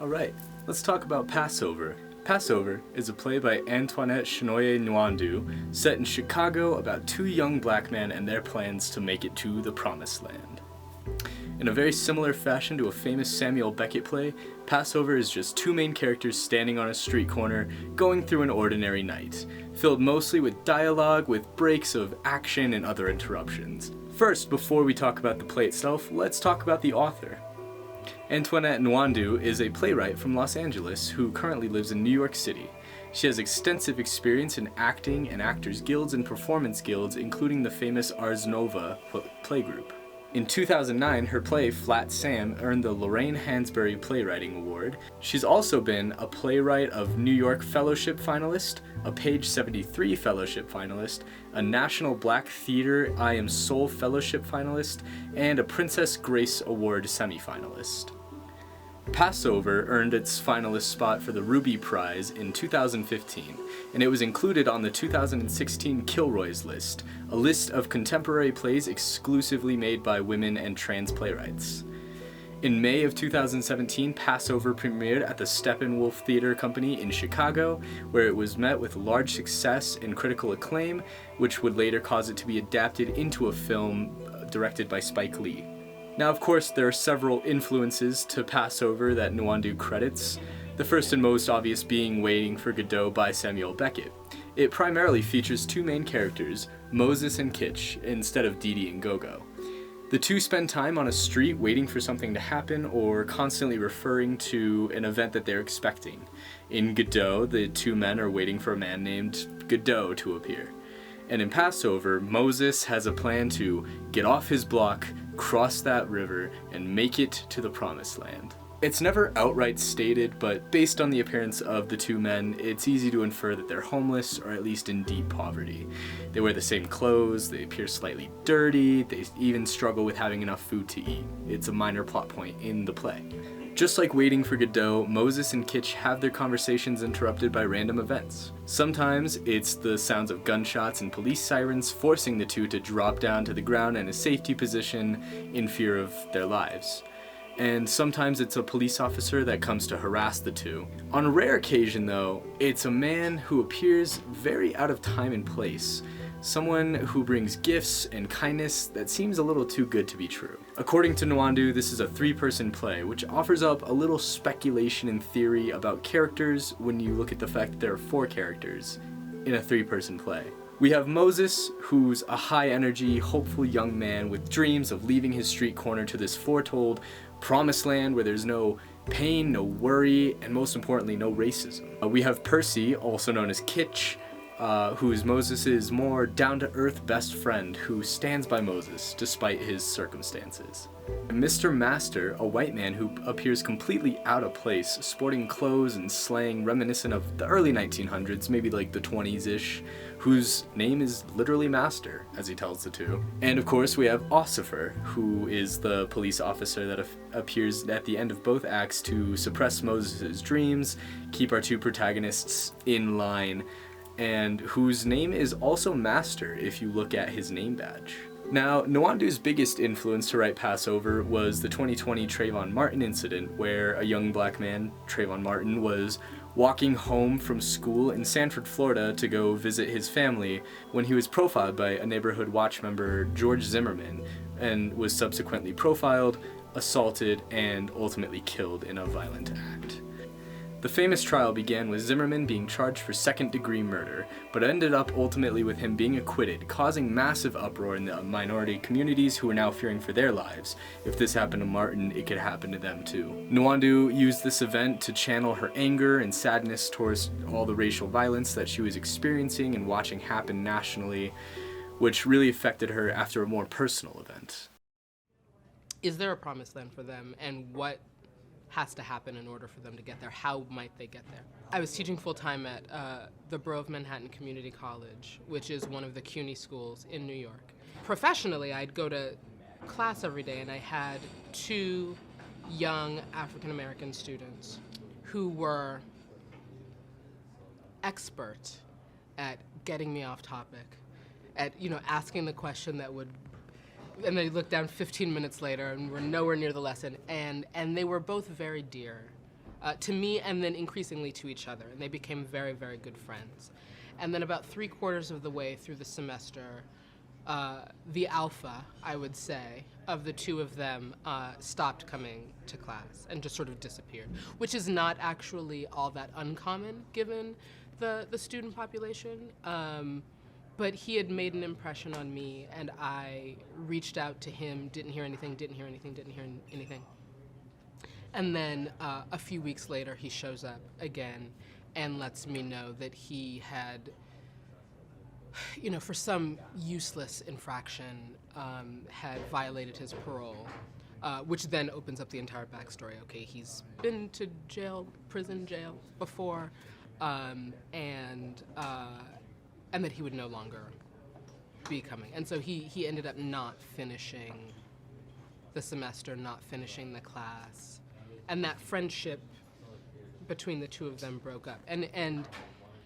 Alright, let's talk about Passover. Passover is a play by Antoinette Nwandu set in Chicago about two young black men and their plans to make it to the Promised Land. In a very similar fashion to a famous Samuel Beckett play, Passover is just two main characters standing on a street corner, going through an ordinary night, filled mostly with dialogue, with breaks of action and other interruptions. First, before we talk about the play itself, let's talk about the author. Antoinette Nwandu is a playwright from Los Angeles who currently lives in New York City. She has extensive experience in acting and actors guilds and performance guilds, including the famous Ars Nova playgroup. In 2009, her play, Flat Sam, earned the Lorraine Hansberry Playwriting Award. She's also been a Playwright of New York Fellowship finalist, a Page 73 Fellowship finalist, a National Black Theater I Am Soul Fellowship finalist, and a Princess Grace Award semifinalist. Passover earned its finalist spot for the Ruby Prize in 2015, and it was included on the 2016 Kilroy's List, a list of contemporary plays exclusively made by women and trans playwrights. In May of 2017, Passover premiered at the Steppenwolf Theater Company in Chicago, where it was met with large success and critical acclaim, which would later cause it to be adapted into a film directed by Spike Lee. Now, of course, there are several influences to Passover that Nwandu credits, the first and most obvious being Waiting for Godot by Samuel Beckett. It primarily features two main characters, Moses and Kitch, instead of Dee Dee and Gogo. The two spend time on a street waiting for something to happen or constantly referring to an event that they're expecting. In Godot, the two men are waiting for a man named Godot to appear. And in Passover, Moses has a plan to get off his block, cross that river, and make it to the Promised Land. It's never outright stated, but based on the appearance of the two men, it's easy to infer that they're homeless or at least in deep poverty. They wear the same clothes, they appear slightly dirty, they even struggle with having enough food to eat. It's a minor plot point in the play. Just like Waiting for Godot, Moses and Kitch have their conversations interrupted by random events. Sometimes it's the sounds of gunshots and police sirens forcing the two to drop down to the ground in a safety position in fear of their lives. And sometimes it's a police officer that comes to harass the two. On a rare occasion, though, it's a man who appears very out of time and place. Someone who brings gifts and kindness that seems a little too good to be true. According to Nwandu, this is a three-person play, which offers up a little speculation and theory about characters when you look at the fact that there are four characters in a three-person play. We have Moses, who's a high-energy, hopeful young man with dreams of leaving his street corner to this foretold promised land where there's no pain, no worry, and most importantly, no racism. We have Percy, also known as Kitch, who is Moses' more down-to-earth best friend who stands by Moses despite his circumstances. And Mr. Master, a white man who appears completely out of place, sporting clothes and slang reminiscent of the early 1900s, maybe like the 20s-ish, whose name is literally Master, as he tells the two. And of course we have Ossifer, who is the police officer that appears at the end of both acts to suppress Moses' dreams, keep our two protagonists in line, and whose name is also Master if you look at his name badge. Now, Nwandu's biggest influence to write Passover was the 2020 Trayvon Martin incident, where a young black man, Trayvon Martin, was walking home from school in Sanford, Florida to go visit his family when he was profiled by a neighborhood watch member, George Zimmerman, and was subsequently profiled, assaulted, and ultimately killed in a violent act. The famous trial began with Zimmerman being charged for second-degree murder, but ended up ultimately with him being acquitted, causing massive uproar in the minority communities who are now fearing for their lives. If this happened to Martin, it could happen to them too. Nwandu used this event to channel her anger and sadness towards all the racial violence that she was experiencing and watching happen nationally, which really affected her after a more personal event. Is there a promised land for them, and what has to happen in order for them to get there? How might they get there? I was teaching full-time at the Borough of Manhattan Community College, which is one of the CUNY schools in New York. Professionally, I'd go to class every day, and I had two young African-American students who were expert at getting me off topic, at asking the question that would, and they looked down 15 minutes later and were nowhere near the lesson, and they were both very dear to me and then increasingly to each other. And they became very, very good friends. And then about 3/4 of the way through the semester, the alpha, I would say, of the two of them stopped coming to class and just sort of disappeared, which is not actually all that uncommon given the student population. But he had made an impression on me, and I reached out to him, didn't hear anything. And then a few weeks later, he shows up again and lets me know that he had, for some useless infraction, had violated his parole, which then opens up the entire backstory. Okay, he's been to prison jail before, and that he would no longer be coming. And so he ended up not finishing the semester, not finishing the class. And that friendship between the two of them broke up. And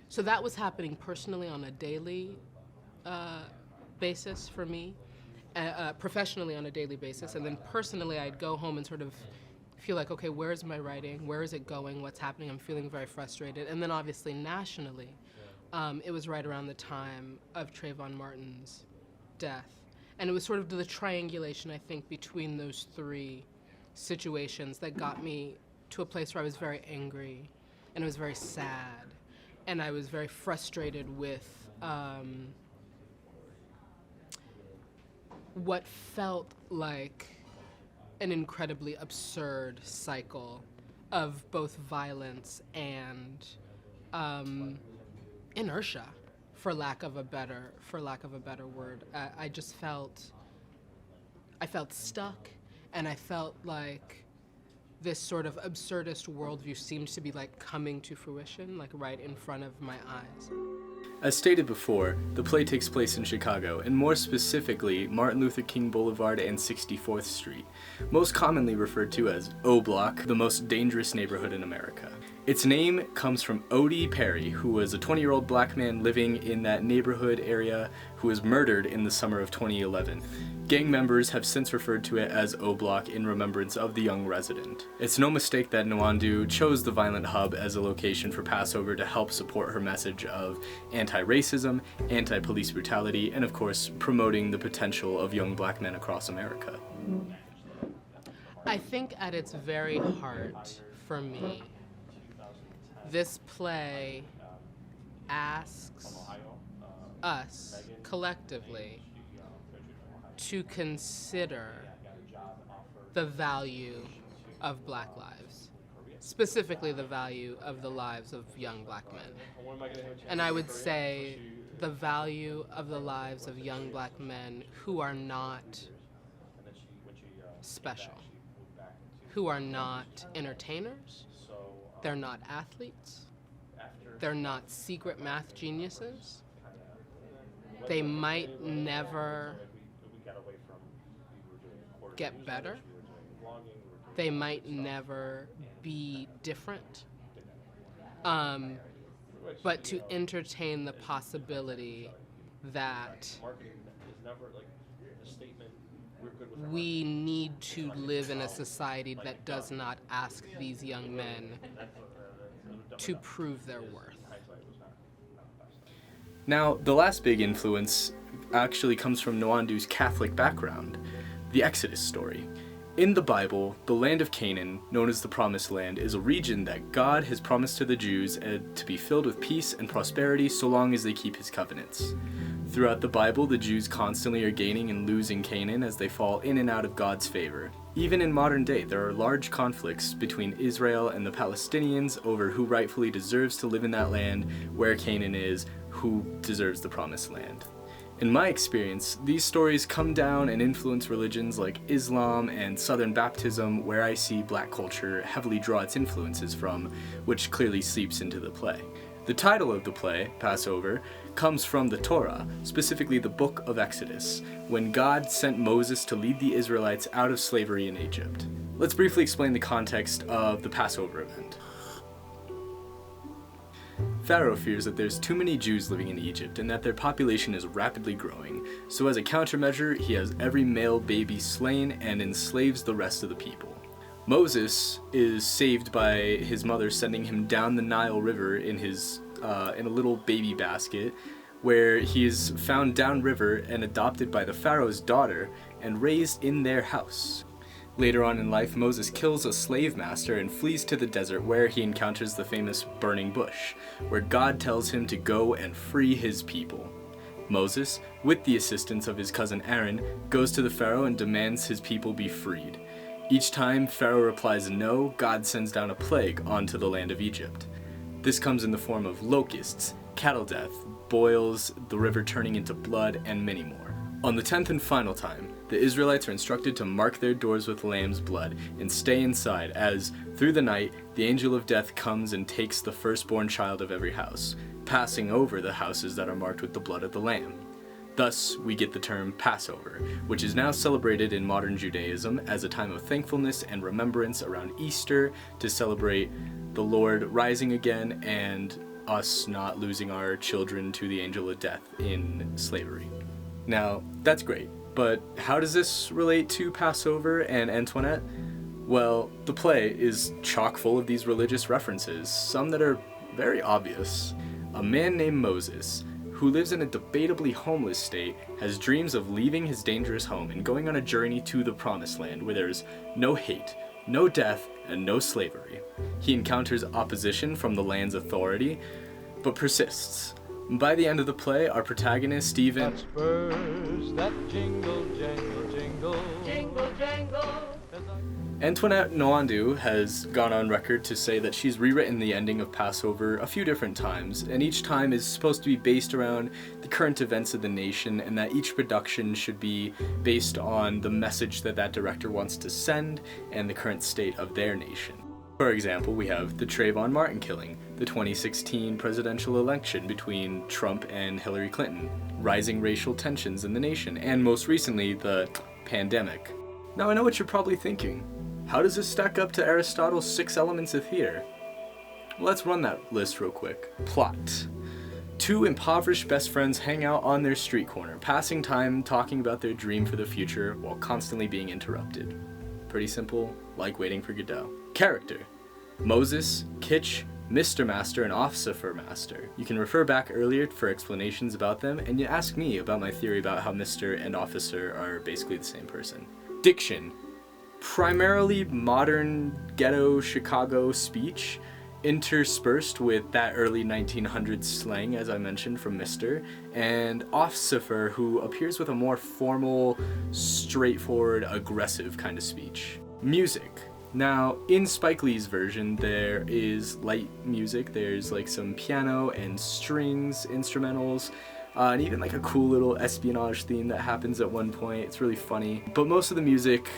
so that was happening personally on a daily basis for me, professionally on a daily basis. And then personally, I'd go home and sort of feel like, okay, where's my writing? Where is it going? What's happening? I'm feeling very frustrated. And then obviously nationally, it was right around the time of Trayvon Martin's death. And it was sort of the triangulation, I think, between those three situations that got me to a place where I was very angry and I was very sad and I was very frustrated with what felt like an incredibly absurd cycle of both violence and inertia, for lack of a better word. I felt stuck, and I felt like this sort of absurdist worldview seemed to be like coming to fruition, like right in front of my eyes. As stated before, the play takes place in Chicago, and more specifically, Martin Luther King Boulevard and 64th Street, most commonly referred to as O Block, the most dangerous neighborhood in America. Its name comes from Odie Perry, who was a 20-year-old black man living in that neighborhood area who was murdered in the summer of 2011. Gang members have since referred to it as O Block in remembrance of the young resident. It's no mistake that Nwandu chose the violent hub as a location for Passover to help support her message of anti-racism, anti-police brutality, and of course, promoting the potential of young black men across America. I think at its very heart, for me, this play asks us collectively to consider the value of black lives, specifically the value of the lives of young black men. And I would say the value of the lives of young black men who are not special, who are not entertainers, they're not athletes, they're not secret math geniuses, they might never get better, they might never be different, but to entertain the possibility that we need to live in a society that does not ask these young men to prove their worth. Now, the last big influence actually comes from Nwandu's Catholic background, the Exodus story. In the Bible, the land of Canaan, known as the Promised Land, is a region that God has promised to the Jews to be filled with peace and prosperity so long as they keep his covenants. Throughout the Bible, the Jews constantly are gaining and losing Canaan as they fall in and out of God's favor. Even in modern day, there are large conflicts between Israel and the Palestinians over who rightfully deserves to live in that land, where Canaan is, who deserves the Promised Land. In my experience, these stories come down and influence religions like Islam and Southern Baptism, where I see black culture heavily draw its influences from, which clearly seeps into the play. The title of the play, Passover, comes from the Torah, specifically the Book of Exodus, when God sent Moses to lead the Israelites out of slavery in Egypt. Let's briefly explain the context of the Passover event. Pharaoh fears that there's too many Jews living in Egypt and that their population is rapidly growing, so as a countermeasure, he has every male baby slain and enslaves the rest of the people. Moses is saved by his mother sending him down the Nile River in a little baby basket, where he is found downriver and adopted by the Pharaoh's daughter and raised in their house. Later on in life, Moses kills a slave master and flees to the desert, where he encounters the famous burning bush, where God tells him to go and free his people. Moses, with the assistance of his cousin Aaron, goes to the Pharaoh and demands his people be freed. Each time Pharaoh replies no, God sends down a plague onto the land of Egypt. This comes in the form of locusts, cattle death, boils, the river turning into blood, and many more. On the 10th and final time, the Israelites are instructed to mark their doors with lamb's blood and stay inside, as, through the night, the angel of death comes and takes the firstborn child of every house, passing over the houses that are marked with the blood of the lamb. Thus, we get the term Passover, which is now celebrated in modern Judaism as a time of thankfulness and remembrance around Easter to celebrate the Lord rising again and us not losing our children to the angel of death in slavery. Now, that's great, but how does this relate to Passover and Antoinette? Well, the play is chock full of these religious references, some that are very obvious. A man named Moses, who lives in a debatably homeless state, has dreams of leaving his dangerous home and going on a journey to the Promised Land, where there's no hate, no death, and no slavery. He encounters opposition from the land's authority, but persists. By the end of the play, our protagonist, Stephen... That spurs that jingle, jangle, jingle, jingle, jangle. Antoinette Nwandu has gone on record to say that she's rewritten the ending of Passover a few different times, and each time is supposed to be based around the current events of the nation, and that each production should be based on the message that that director wants to send and the current state of their nation. For example, we have the Trayvon Martin killing, the 2016 presidential election between Trump and Hillary Clinton, rising racial tensions in the nation, and most recently, the pandemic. Now I know what you're probably thinking. How does this stack up to Aristotle's 6 elements of theater? Let's run that list real quick. Plot. 2 impoverished best friends hang out on their street corner, passing time talking about their dream for the future while constantly being interrupted. Pretty simple, like Waiting for Godot. Character. Moses, Kitch, Mr. Master, and Officer Master. You can refer back earlier for explanations about them, and you ask me about my theory about how Mr. and Officer are basically the same person. Diction. Primarily modern ghetto Chicago speech, interspersed with that early 1900s slang, as I mentioned, from Mr., and Officer, who appears with a more formal, straightforward, aggressive kind of speech. Music. Now, in Spike Lee's version, there is light music. There's like some piano and strings, instrumentals, and even like a cool little espionage theme that happens at one point. It's really funny. But most of the music,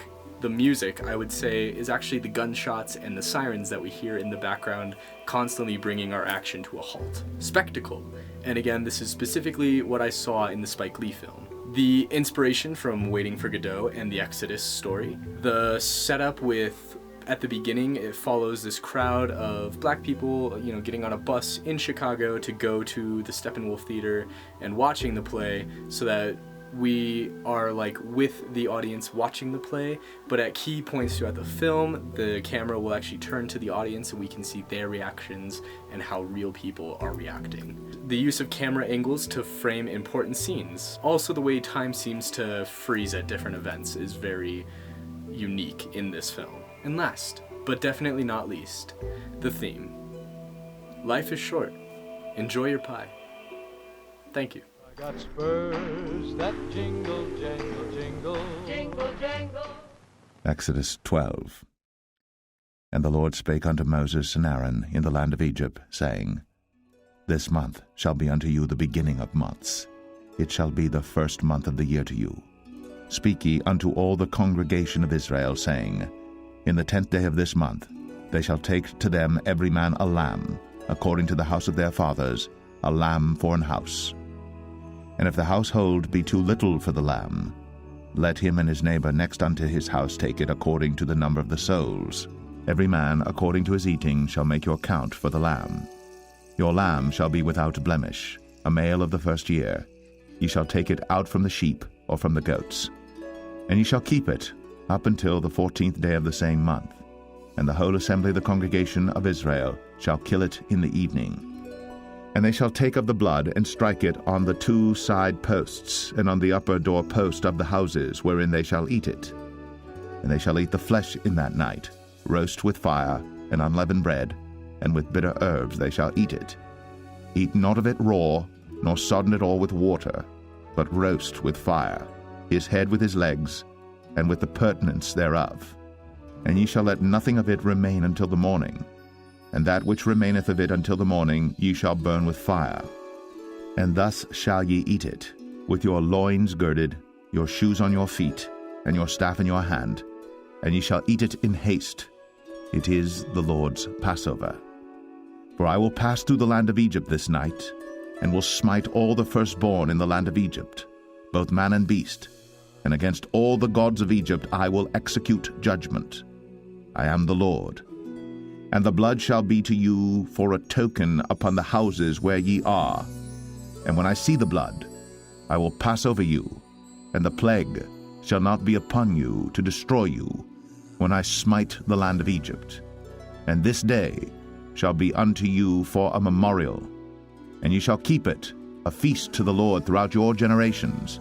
I would say, is actually the gunshots and the sirens that we hear in the background, constantly bringing our action to a halt. Spectacle. And again, this is specifically what I saw in the Spike Lee film. The inspiration from Waiting for Godot and the Exodus story. The setup with, at the beginning, it follows this crowd of black people, getting on a bus in Chicago to go to the Steppenwolf Theater and watching the play, so that we are like with the audience watching the play, but at key points throughout the film, the camera will actually turn to the audience and we can see their reactions and how real people are reacting. The use of camera angles to frame important scenes. Also, the way time seems to freeze at different events is very unique in this film. And last, but definitely not least, the theme. Life is short. Enjoy your pie. Thank you. Got spurs that jingle, jangle, jingle, jingle, jangle. Exodus 12. And the Lord spake unto Moses and Aaron in the land of Egypt, saying, This month shall be unto you the beginning of months. It shall be the first month of the year to you. Speak ye unto all the congregation of Israel, saying, In the 10th day of this month they shall take to them every man a lamb, according to the house of their fathers, a lamb for an house. And if the household be too little for the lamb, let him and his neighbor next unto his house take it according to the number of the souls. Every man according to his eating shall make your count for the lamb. Your lamb shall be without blemish, a male of the first year. Ye shall take it out from the sheep or from the goats. And ye shall keep it up until the 14th day of the same month. and the whole assembly of the congregation of Israel shall kill it in the evening. And they shall take of the blood, and strike it on the 2 side posts, and on the upper door post of the houses wherein they shall eat it. And they shall eat the flesh in that night, roast with fire, and unleavened bread, and with bitter herbs they shall eat it. Eat not of it raw, nor sodden it all with water, but roast with fire, his head with his legs, and with the purtenance thereof. And ye shall let nothing of it remain until the morning. And that which remaineth of it until the morning ye shall burn with fire. And thus shall ye eat it, with your loins girded, your shoes on your feet, and your staff in your hand, and ye shall eat it in haste. It is the Lord's Passover. For I will pass through the land of Egypt this night, and will smite all the firstborn in the land of Egypt, both man and beast, and against all the gods of Egypt I will execute judgment. I am the Lord. And the blood shall be to you for a token upon the houses where ye are. And when I see the blood, I will pass over you, and the plague shall not be upon you to destroy you, when I smite the land of Egypt. And this day shall be unto you for a memorial, and ye shall keep it a feast to the Lord throughout your generations.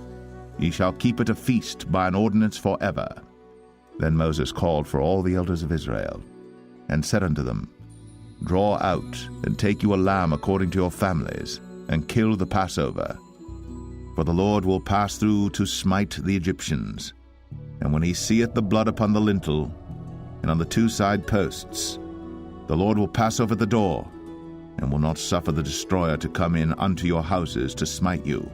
Ye shall keep it a feast by an ordinance forever. Then Moses called for all the elders of Israel, and said unto them, Draw out, and take you a lamb according to your families, and kill the Passover. For the Lord will pass through to smite the Egyptians. And when he seeth the blood upon the lintel, and on the 2 side posts, the Lord will pass over the door, and will not suffer the destroyer to come in unto your houses to smite you.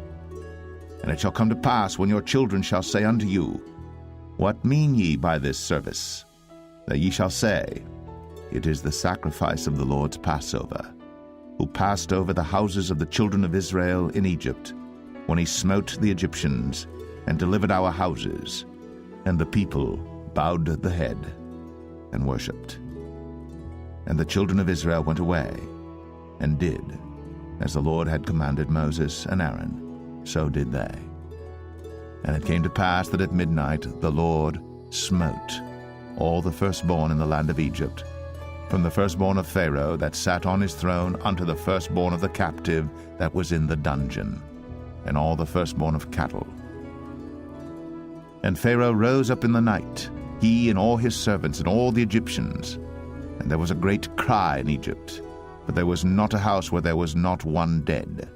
And it shall come to pass, when your children shall say unto you, What mean ye by this service? That ye shall say, It is the sacrifice of the Lord's Passover, who passed over the houses of the children of Israel in Egypt, when he smote the Egyptians, and delivered our houses. And the people bowed the head, and worshipped. And the children of Israel went away, and did, as the Lord had commanded Moses and Aaron, so did they. And it came to pass that at midnight the Lord smote all the firstborn in the land of Egypt, from the firstborn of Pharaoh that sat on his throne unto the firstborn of the captive that was in the dungeon, and all the firstborn of cattle. And Pharaoh rose up in the night, he and all his servants and all the Egyptians, and there was a great cry in Egypt, but there was not a house where there was not one dead.